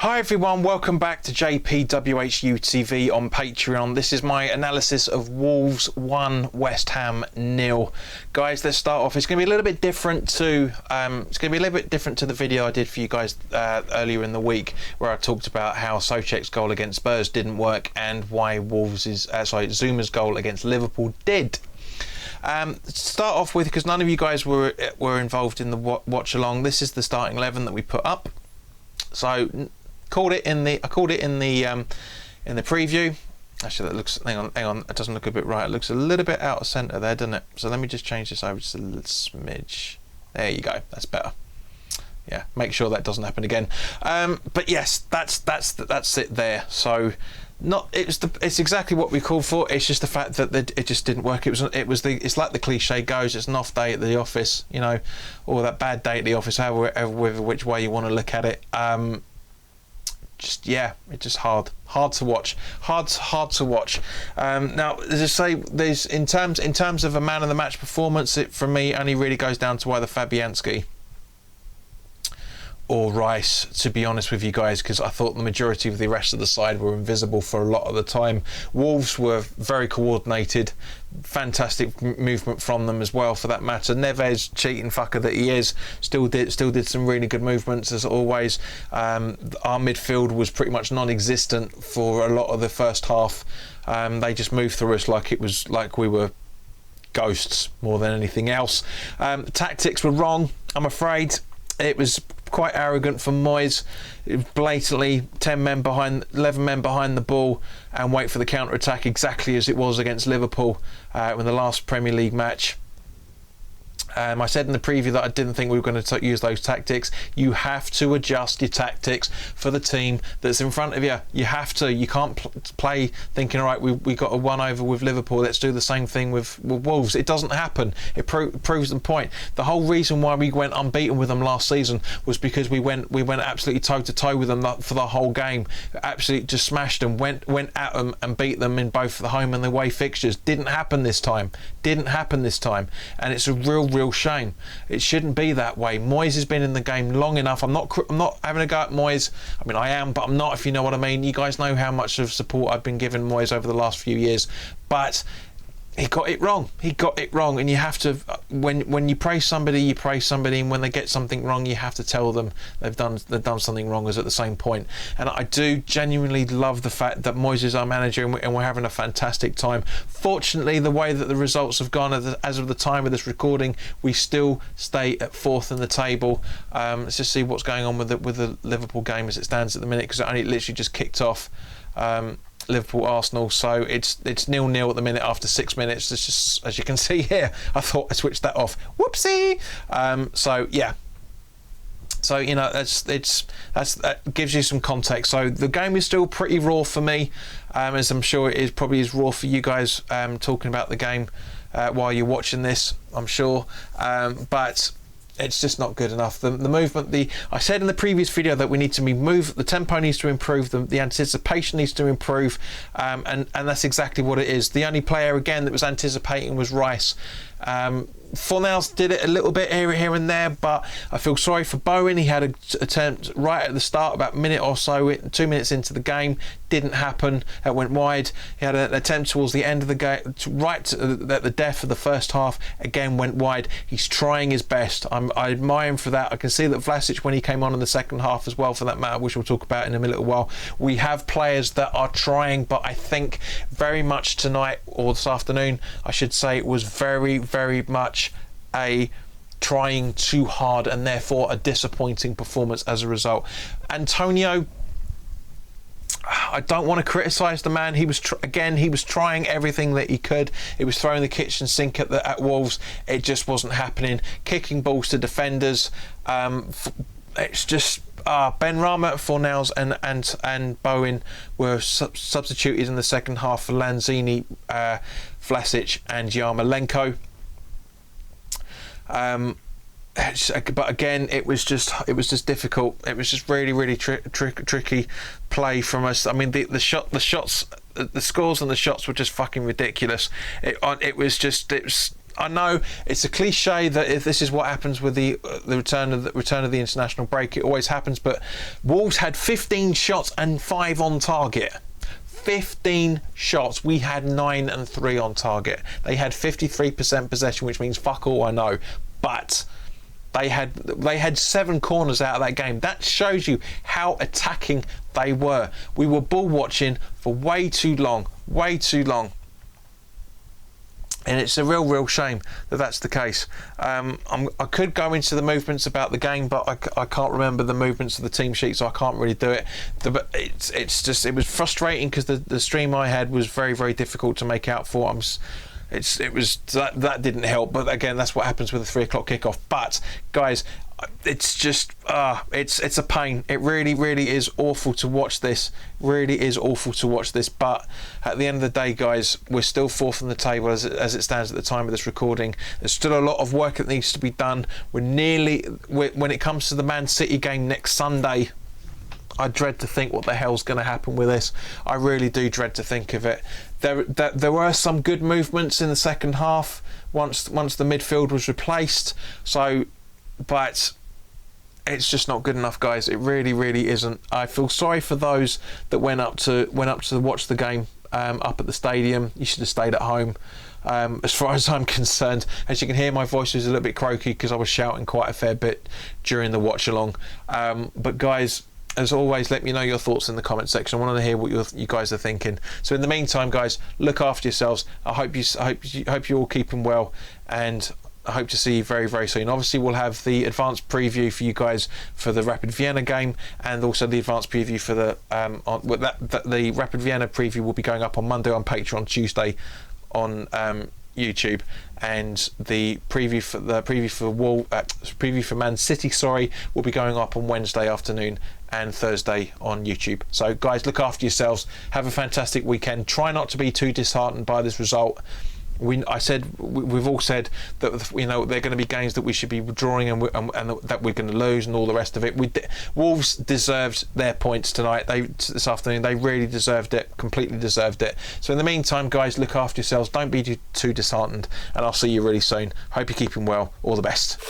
Hi everyone, welcome back to WHU TV on Patreon. This is my analysis of Wolves 1, West Ham 0. Guys, let's start off. It's going to be a little bit different to the video I did for you guys earlier in the week, where I talked about how Souček's goal against Spurs didn't work and why Zuma's goal against Liverpool did. Start off with, because none of you guys were involved in the watch along. This is the starting 11 that we put up. So I called it in the preview. Actually, that looks, hang on, it doesn't look a bit right. It looks a little bit out of centre there, doesn't it? So let me just change this over just a little smidge. There you go, that's better. Yeah, make sure that doesn't happen again. But yes, that's it there. So it's exactly what we called for. It's just the fact that it just didn't work. It's like the cliche goes. It's an off day at the office, you know, or that bad day at the office, however which way you want to look at it. It's just hard to watch. Hard to watch. Now, as I say, there's in terms of a man of the match performance, it for me only really goes down to either Fabianski or Rice, to be honest with you guys, because I thought the majority of the rest of the side were invisible for a lot of the time. Wolves were very coordinated, fantastic movement from them as well, for that matter. Neves, cheating fucker that he is, still did some really good movements as always. Our midfield was pretty much non-existent for a lot of the first half. They just moved through us like we were ghosts more than anything else. The tactics were wrong, I'm afraid. It was quite arrogant from Moyes. Blatantly 11 men behind the ball and wait for the counter-attack, exactly as it was against Liverpool in the last Premier League match. I said in the preview that I didn't think we were going to use those tactics. You have to adjust your tactics for the team that's in front of you. You have to. You can't play thinking, all right, we got a one over with Liverpool, let's do the same thing with Wolves. It doesn't happen. It proves the point. The whole reason why we went unbeaten with them last season was because we went absolutely toe to toe with them for the whole game. Absolutely just smashed them, went at them and beat them in both the home and the away fixtures. Didn't happen this time. And it's a real shame. It shouldn't be that way. Moyes has been in the game long enough. I'm not having a go at Moyes. I mean, I am, but I'm not, if you know what I mean. You guys know how much of support I've been giving Moyes over the last few years, but he got it wrong. And you have to, when you praise somebody, and when they get something wrong, you have to tell them they've done something wrong as at the same point. And I do genuinely love the fact that Moyes is our manager and we're having a fantastic time. Fortunately, the way that the results have gone as of the time of this recording, we still stay at 4th in the table. Let's just see what's going on with the Liverpool game as it stands at the minute, because it only literally just kicked off. Liverpool-Arsenal, so it's 0-0 at the minute after 6 minutes. It's just, as you can see here, I thought I switched that off. Whoopsie! So yeah. So, you know, that gives you some context. So the game is still pretty raw for me, as I'm sure it is probably is raw for you guys talking about the game while you're watching this, I'm sure. But it's just not good enough. The movement, I said in the previous video that we need to move, the tempo needs to improve, the anticipation needs to improve, and that's exactly what it is. The only player, again, that was anticipating was Rice. Fornals did it a little bit here and there, but I feel sorry for Bowen. He had an attempt right at the start, about a minute or so, 2 minutes into the game. Didn't happen. It went wide. He had an attempt towards the end of the game, right at the death of the first half. Again, went wide. He's trying his best. I admire him for that. I can see that Vlasic, when he came on in the second half as well, for that matter, which we'll talk about in a little while, we have players that are trying, but I think very much tonight, or this afternoon, I should say, it was very, very much a trying too hard and therefore a disappointing performance as a result. Antonio, I don't want to criticise the man. He was trying everything that he could. He was throwing the kitchen sink at Wolves. It just wasn't happening. Kicking balls to defenders. It's just Benrahma, Fornals and Bowen were substituted in the second half for Lanzini, Vlasic and Yarmolenko. But again, it was just difficult. It was just really tricky play from us. I mean, the scores and the shots were just fucking ridiculous. It was I know it's a cliche that if this is what happens with the return of the international break, it always happens. But Wolves had 15 shots and 5 on target. 15 shots. We had 9 and 3 on target. They had 53% possession, which means fuck all, I know, but they had 7 corners out of that game. That shows you how attacking they were. We were ball watching for way too long. And it's a real shame that that's the case. I could go into the movements about the game, but I can't remember the movements of the team sheet, so I can't really do it. It was frustrating because the stream I had was very difficult to make out for. That didn't help. But again, that's what happens with a 3 o'clock kickoff. But guys, it's just it's a pain. It really is awful to watch this. But at the end of the day, guys, we're still 4th on the table as it stands at the time of this recording. There's still a lot of work that needs to be done. When it comes to the Man City game next Sunday, I dread to think what the hell's going to happen with this. I really do dread to think of it. There were some good movements in the second half once the midfield was replaced. But it's just not good enough, guys. It really isn't. I feel sorry for those that went up to watch the game up at the stadium. You should have stayed at home. As far as I'm concerned, as you can hear, my voice is a little bit croaky because I was shouting quite a fair bit during the watch along. But guys, as always, let me know your thoughts in the comment section. I want to hear what you guys are thinking. So in the meantime, guys, look after yourselves. I hope you're all keeping well, and I hope to see you very soon. Obviously, we'll have the advanced preview for you guys for the Rapid Vienna game, and also the advanced preview for the the Rapid Vienna preview will be going up on Monday on Patreon, Tuesday on YouTube, and the preview for Man City, will be going up on Wednesday afternoon and Thursday on YouTube. So guys, look after yourselves. Have a fantastic weekend. Try not to be too disheartened by this result. We've all said that they're going to be games that we should be drawing and that we're going to lose and all the rest of it. Wolves deserved their points tonight. This afternoon they really deserved it, completely deserved it. So in the meantime, guys, look after yourselves. Don't be too disheartened, and I'll see you really soon. Hope you're keeping well. All the best.